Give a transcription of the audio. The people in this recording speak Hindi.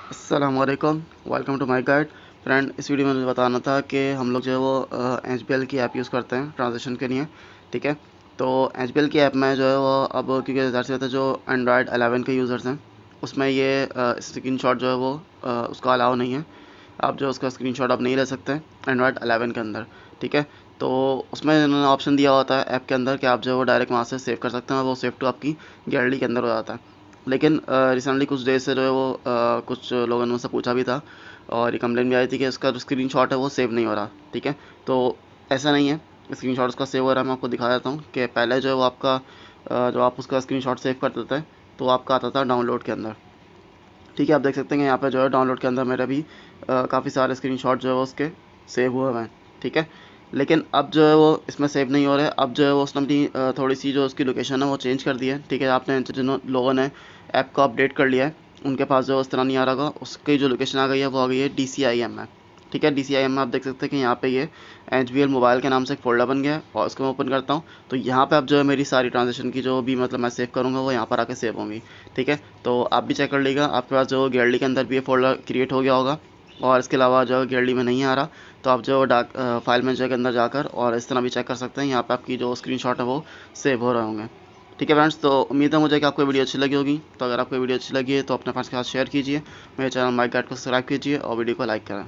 अस्सलामुअलैकुम, welcome to my guide. Friend, इस वीडियो में मुझे बताना था कि हम लोग जो है वो HBL की ऐप यूज़ करते हैं ट्रांजेक्शन के लिए। ठीक है, तो HBL की ऐप में जो है वो अब क्योंकि ज़ाहिर सी बात है जो एंड्रॉयड 11 के यूज़र्स हैं उसमें ये स्क्रीनशॉट जो है वो उसका अलाउ नहीं है। आप जो उसका स्क्रीनशॉट आप नहीं ले सकते एंड्रॉयड 11 के अंदर। ठीक है, तो उसमें इन्होंने ऑप्शन दिया होता है ऐप के अंदर कि आप जो है वो डायरेक्ट वहाँ से सेव कर सकते हैं और वो सेव टू आपकी गैलरी के अंदर हो जाता है। लेकिन रिसेंटली कुछ डेज से जो है वो कुछ लोगों ने मुझसे पूछा भी था और ये कंप्लेन भी आई थी कि इसका जो स्क्रीनशॉट है वो सेव नहीं हो रहा। ठीक है, तो ऐसा नहीं है, स्क्रीनशॉट उसका सेव हो रहा है। मैं आपको दिखा देता हूँ कि पहले जो है वो आपका जो आप उसका स्क्रीनशॉट सेव करते थे तो वो आपका आता था डाउनलोड के अंदर। ठीक है, आप देख सकते हैं कि यहाँ पे जो है डाउनलोड के अंदर मेरे भी काफ़ी सारे स्क्रीनशॉट जो है वो उसके सेव हुए हुए हैं। ठीक है, लेकिन अब जो है वो इसमें सेव नहीं हो रहे। अब जो है वो उसने अपनी थोड़ी सी जो उसकी लोकेशन है वो चेंज कर दी है। ठीक है, आपने जिन लोगों ने ऐप को अपडेट कर लिया है उनके पास जो है उस तरह नहीं आ रहा होगा। उसकी जो लोकेशन आ गई है वो आ गई है DCIM में। ठीक है, DCIM में आप देख सकते हैं कि यहाँ पे ये HBL मोबाइल के नाम से एक फ़ोल्डर बन गया है और इसको मैं ओपन करता हूँ तो यहाँ पे अब जो है मेरी सारी ट्रांजेक्शन की जो भी मतलब मैं सेव करूँगा वो यहाँ पर आके सेव होंगी। ठीक है, तो आप भी चेक कर लीजिएगा, आपके पास जो गैलरी के अंदर भी ये फ़ोल्डर क्रिएट हो गया होगा और इसके अलावा जो गैलरी में नहीं आ रहा तो आप जो डाक फाइल मैनेजर के अंदर जाकर और इस तरह भी चेक कर सकते हैं। यहाँ पे आपकी जो स्क्रीनशॉट है वो सेव हो रहे होंगे। ठीक है फ्रेंड्स, तो उम्मीद है मुझे कि आपको वीडियो अच्छी लगी होगी। तो अगर आपको वीडियो अच्छी लगी है तो अपने फ्रेंड्स के साथ शेयर कीजिए, मेरे चैनल माई गाइड को सब्सक्राइब कीजिए और वीडियो को लाइक करें।